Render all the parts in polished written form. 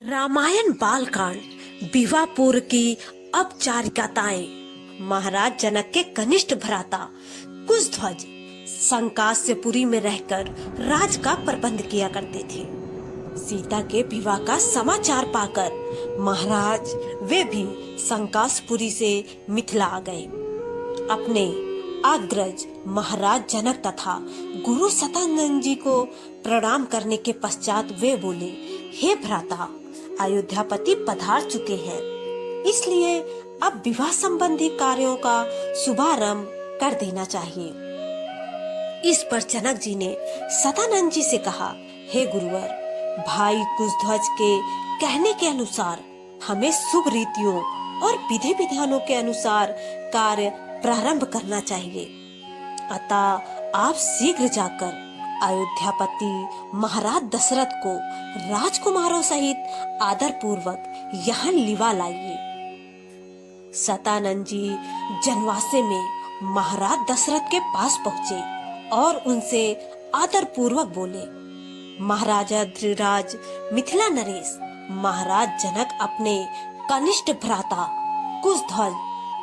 रामायण बालकांड विवाह पूर्व की औपचारिकताएं। महाराज जनक के कनिष्ठ भ्राता कुशध्वज संकास्यपुरी में रहकर राज का प्रबंध किया करते थे। सीता के विवाह का समाचार पाकर महाराज वे भी संकासपुरी से मिथिला आ गए। अपने अग्रज महाराज जनक तथा गुरु सतानंद जी को प्रणाम करने के पश्चात वे बोले, हे भ्राता, अयोध्यापति पधार चुके हैं, इसलिए अब विवाह संबंधी कार्यों का शुभारंभ कर देना चाहिए। इस पर जनक जी ने सतानंद जी से कहा, हे गुरुवर, भाई कुशध्वज के कहने के अनुसार हमें शुभ रीतियों और विधि विधानों के अनुसार कार्य प्रारंभ करना चाहिए। अतः आप शीघ्र जाकर अयोध्यापति महाराज दशरथ को राजकुमारों सहित आदर पूर्वक यहाँ लिवा लाइए। सतानंद जी जनवासे में महाराज दशरथ के पास पहुँचे और उनसे आदर पूर्वक बोले, महाराजा धृतराज, मिथिला नरेश, महाराज जनक अपने कनिष्ठ भ्राता कुशध्वज,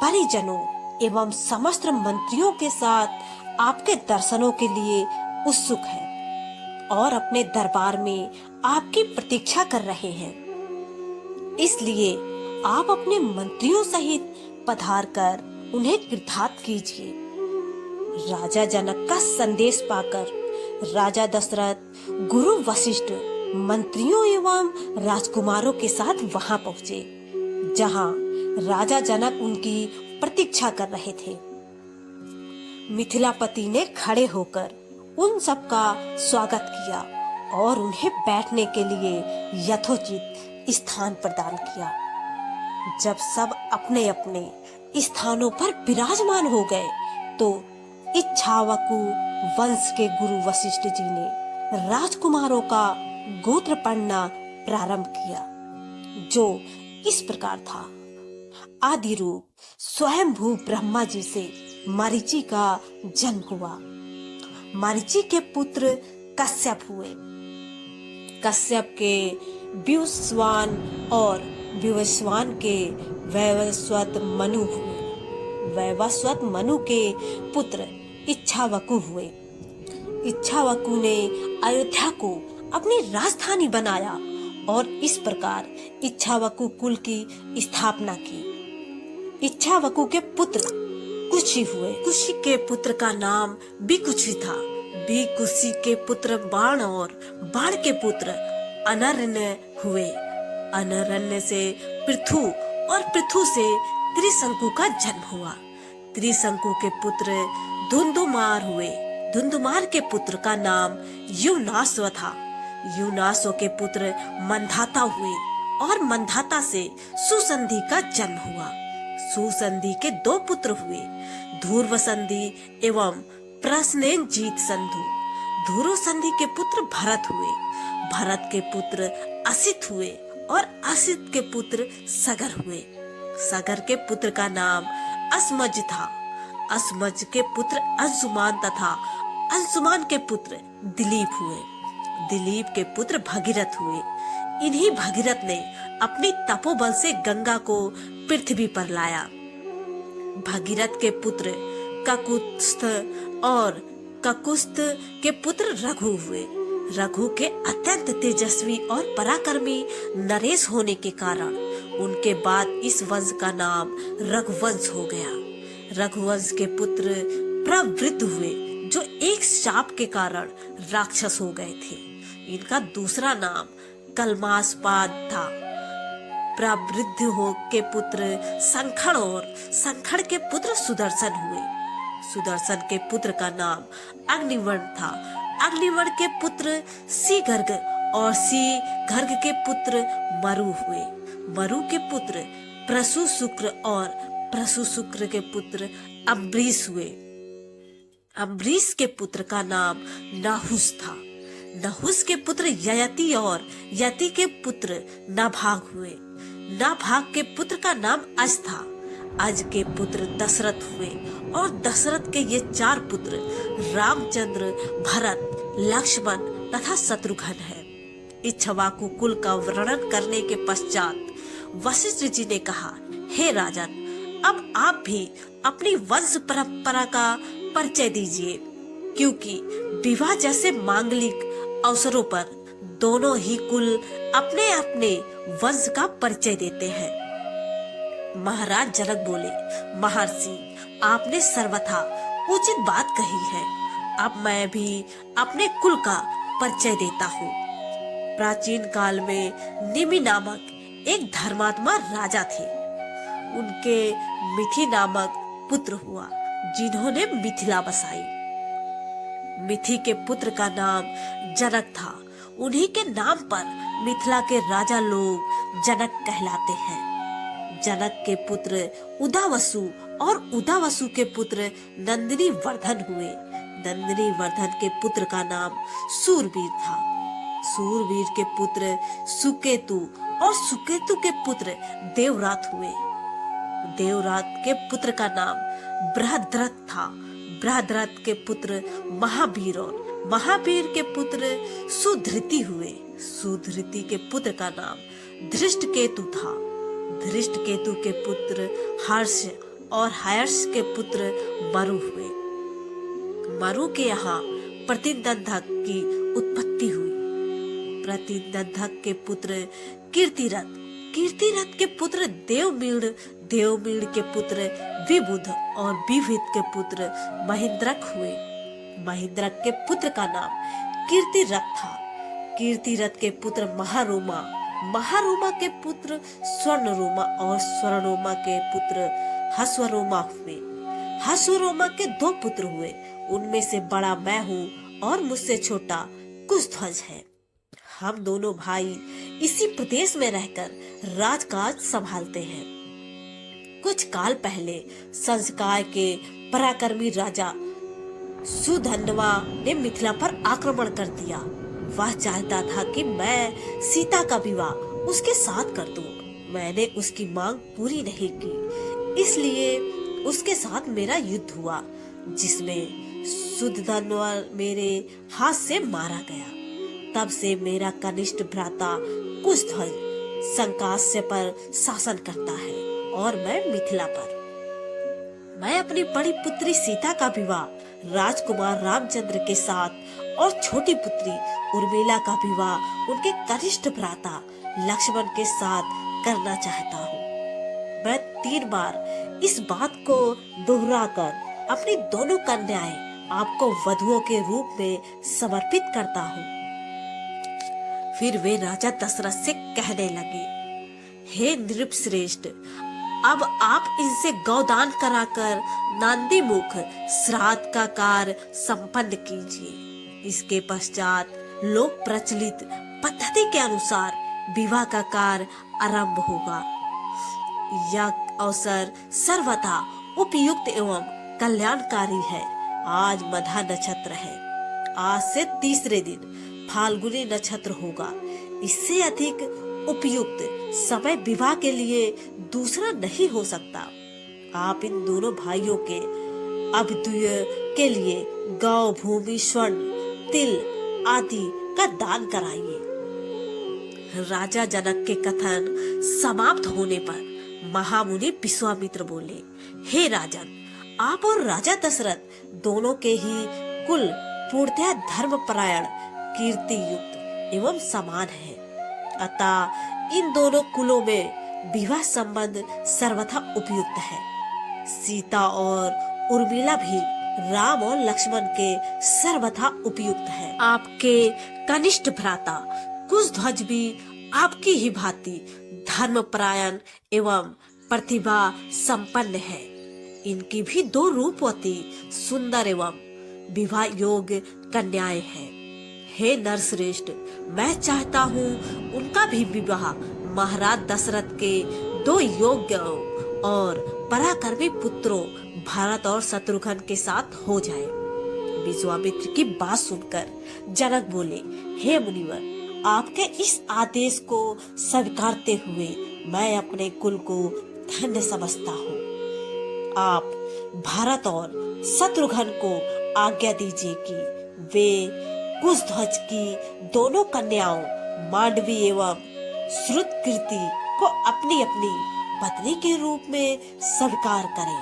परिजनों एवं समस्त मंत्रियों के साथ आपके दर्शनों के लिए उत्सुक है और अपने दरबार में आपकी प्रतीक्षा कर रहे हैं। इसलिए आप अपने मंत्रियों सहित पधार कर उन्हें कृतार्थ कीजिए। राजा जनक का संदेश पाकर राजा दशरथ, गुरु वशिष्ठ, मंत्रियों एवं राजकुमारों के साथ वहां पहुंचे, जहां राजा जनक उनकी प्रतीक्षा कर रहे थे। मिथिलापति ने खड़े होकर उन सबका स्वागत किया और उन्हें बैठने के लिए यथोचित स्थान प्रदान किया। जब सब अपने अपने स्थानों पर विराजमान हो गए तो इक्ष्वाकु वंश के गुरु वशिष्ठ जी ने राजकुमारों का गोत्र पढ़ना प्रारंभ किया, जो इस प्रकार था। आदि रूप स्वयंभू ब्रह्मा जी से मरीचि का जन्म हुआ। मरीचि के पुत्र कश्यप हुए। कश्यप के विवस्वान और विवस्वान के वैवस्वत मनु हुए। वैवस्वत मनु के पुत्र इक्ष्वाकु हुए। इक्ष्वाकु ने अयोध्या को अपनी राजधानी बनाया और इस प्रकार इक्ष्वाकु कुल की स्थापना की। इक्ष्वाकु के पुत्र कुशी हुए। कुशी के पुत्र का नाम बिकुशी था। बिकुशी के पुत्र बाण और बाण के पुत्र अनरण्य हुए। अनरण्य से पृथु और पृथु से त्रिशंकु का जन्म हुआ। त्रिशंकु के पुत्र धुंधुमार हुए। धुंधुमार के पुत्र का नाम युवनाश्व था। युवनाश्व के पुत्र मंधाता हुए और मंधाता से सुसंधि का जन्म हुआ। सुसंधि के दो पुत्र हुए, ध्रुव संधि एवं प्रसेनजीत संधु। ध्रुव संधि के पुत्र भरत हुए। भरत के पुत्र असित हुए और असित के पुत्र सगर हुए। सगर के पुत्र का नाम असमज था। असमज के पुत्र अंशुमान तथा अंशुमान के पुत्र दिलीप हुए। दिलीप के पुत्र भगीरथ हुए। इन्हीं भगीरथ ने अपनी तपोबल से गंगा को पृथ्वी पर लाया। भगीरथ के पुत्र ककुत्स्थ और ककुत्स्थ के पुत्र रघु हुए। रघु के अत्यंत तेजस्वी और पराक्रमी नरेश होने के कारण उनके बाद इस वंश का नाम रघुवंश हो गया। रघुवंश के पुत्र प्रवृद्ध हुए, जो एक शाप के कारण राक्षस हो गए थे। इनका दूसरा नाम कलमासपाद था। प्रवृद्ध हो के पुत्र संखड़ और संखड़ के पुत्र सुदर्शन हुए। सुदर्शन के पुत्र का नाम अग्निवर्ण था। अग्निवर्ण के पुत्र सीगर्ग और सीगर्ग के पुत्र मरु हुए। मरु के पुत्र प्रसु शुक्र और प्रसु शुक्र के पुत्र अम्बरीश हुए। अम्बरीश के पुत्र का नाम नाहुस था। नहुस के पुत्र ययति और यति के पुत्र नाभाग हुए। नाभाग के पुत्र का नाम अज था। अज के पुत्र दशरथ हुए और दशरथ के ये चार पुत्र रामचंद्र, भरत, लक्ष्मण तथा शत्रुघ्न है। इक्ष्वाकु कुल का वर्णन करने के पश्चात वशिष्ठ जी ने कहा, हे राजन, अब आप भी अपनी वंश परंपरा का परिचय दीजिए, क्योंकि विवाह जैसे मांगलिक अवसरों पर दोनों ही कुल अपने अपने वंश का परिचय देते हैं। महाराज जनक बोले, महर्षि, आपने सर्वथा उचित बात कही है। अब मैं भी अपने कुल का परिचय देता हूँ। प्राचीन काल में निमि नामक एक धर्मात्मा राजा थे। उनके मिथि नामक पुत्र हुआ, जिन्होंने मिथिला बसाई। मिथि के पुत्र का नाम जनक था। उन्हीं के नाम पर मिथिला के राजा लोग जनक कहलाते हैं। जनक के पुत्र उदावसु और उदावसु के पुत्र नंदिनी वर्धन हुए। नंदिनी वर्धन के पुत्र का नाम सूरवीर था। सूरवीर के पुत्र सुकेतु और सुकेतु के पुत्र देवरात हुए। देवरात के पुत्र का नाम बृहद्रथ था। बृहद्रथ के पुत्र महावीर और महावीर के पुत्र सुधृति हुए। सुधृति के पुत्र का नाम धृष्टकेतु था। धृष्टकेतु के पुत्र हर्ष और हर्ष के पुत्र मरु हुए। मरु के यहाँ प्रतिदंधक की उत्पत्ति हुई। प्रतिदंधक के पुत्र कीर्तिरथ, कीर्तिरथ के पुत्र देवमीड़, देवमीड़ के पुत्र विबुध और विविध के पुत्र महेंद्रक हुए। महेंद्रक के पुत्र का नाम कीर्तिरथ था। कीर्तिरथ के पुत्र महारोमा, महारोमा के पुत्र स्वर्णरोमा और स्वर्णरोमा के पुत्र हस्वरोमा हुए। हस्वरोमा के 2 पुत्र हुए। उनमें से बड़ा मैं हूँ और मुझसे छोटा कुशध्वज है। हम दोनों भाई इसी प्रदेश में रहकर राजकाज संभालते हैं। कुछ काल पहले संस्कार के पराक्रमी राजा सुधन्वा ने मिथिला पर आक्रमण कर दिया। वह चाहता था कि मैं सीता का विवाह उसके साथ कर दूं। मैंने उसकी मांग पूरी नहीं की, इसलिए उसके साथ मेरा युद्ध हुआ, जिसमें सुधन्वा मेरे हाथ से मारा गया। तब से मेरा कनिष्ठ भ्राता कुशध्वज संकास्य पर शासन करता है और मैं मिथिला पर। मैं अपनी बड़ी पुत्री सीता का विवाह राजकुमार रामचंद्र के साथ और छोटी पुत्री उर्मिला का विवाह उनके कनिष्ठ भ्राता लक्ष्मण के साथ करना चाहता हूँ। मैं 3 बार इस बात को दोहराकर अपनी दोनों कन्याएं आपको वधुओं के रूप में समर्पित करता हूँ। फिर वे राजा दशरथ से कहने लगे, हे नृपश्रेष्ठ, अब आप इनसे गौदान कराकर नांदीमुख श्राद्ध का कार्य संपन्न कीजिए। इसके पश्चात लोक प्रचलित पद्धति के अनुसार विवाह का कार्य आरंभ होगा। यह अवसर सर्वथा उपयुक्त एवं कल्याणकारी है। आज मधा नक्षत्र है। आज से तीसरे दिन फाल्गुनी नक्षत्र होगा। इससे अधिक उपयुक्त समय विवाह के लिए दूसरा नहीं हो सकता। आप इन दोनों भाइयों के अभ्युदय के लिए गौ, भूमि, स्वर्ण, तिल आदि का दान कराइए। राजा जनक के कथन समाप्त होने पर महामुनि विश्वामित्र बोले, हे राजन, आप और राजा दशरथ दोनों के ही कुल पूर्णतः धर्मपरायण, कीर्ति युक्त एवं समान है। अतः इन दोनों कुलों में विवाह संबंध सर्वथा उपयुक्त है। सीता और उर्मिला भी राम और लक्ष्मण के सर्वथा उपयुक्त है। आपके कनिष्ठ भ्राता कुशध्वज भी आपकी ही भांति धर्मपरायण एवं प्रतिभा संपन्न है। इनकी भी 2 रूपवती, सुंदर एवं विवाह योग्य कन्याएं हैं। हे नरश्रेष्ठ, मैं चाहता हूँ उनका भी विवाह महाराज दशरथ के 2 योग्य और पराक्रमी पुत्रों भरत और शत्रुघ्न के साथ हो जाए। विश्वामित्र की बात सुनकर जनक बोले, हे मुनिवर, आपके इस आदेश को स्वीकारते हुए मैं अपने कुल को धन्य समझता हूँ। आप भरत और शत्रुघ्न को आज्ञा दीजिए कि वे कुशध्वज की दोनों कन्याओं मांडवी एवं श्रुतकीर्ति को अपनी अपनी पत्नी के रूप में स्वीकार करें।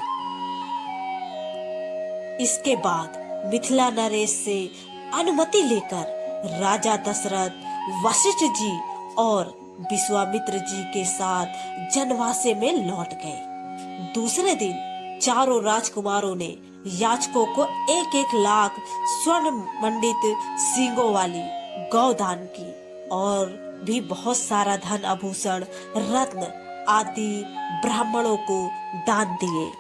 इसके बाद मिथिला नरेश से अनुमति लेकर राजा दशरथ वशिष्ठ जी और विश्वामित्र जी के साथ जनवासे में लौट गए। दूसरे दिन चारों राजकुमारों ने याचकों को 1-1 लाख स्वर्ण मंडित सींगों वाली गौ दान की और भी बहुत सारा धन आभूषण रत्न आदि ब्राह्मणों को दान दिए।